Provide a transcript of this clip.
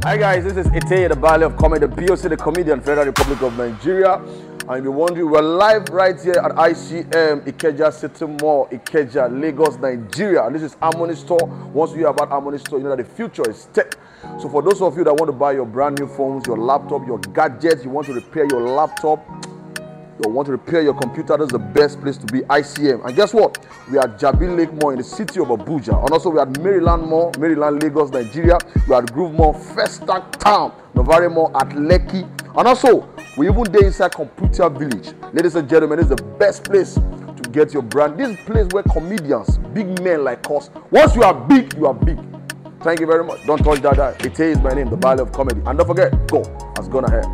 Hi guys, this is EKEJA, the Valley of Comedy, the POC, the Comedian, Federal Republic of Nigeria. And you're wondering, we're live right here at ICM, IKEJA City Mall, IKEJA, Lagos, Nigeria. And this is Harmony Store. Once you hear about Harmony Store, you know that the future is tech. So for those of you that want to buy your brand new phones, your laptop, your gadgets, you want to repair your laptop, you want to repair your computer, that's the best place to be, ICM. And guess what? We are at JABI Lake Mall in the city of ABUJA. And also we are at Maryland Mall, Maryland, Lagos, Nigeria. We are at Groove Mall, Festac Town, NOVARE Mall at Lekki. And also, we even there inside Computer Village. Ladies and gentlemen, this is the best place to get your brand. This is a place where comedians, big men like us, once you are big, you are big. Thank you very much. Don't touch that. EKEJA is my name, the Valley of Comedy. And don't forget, go has gone ahead.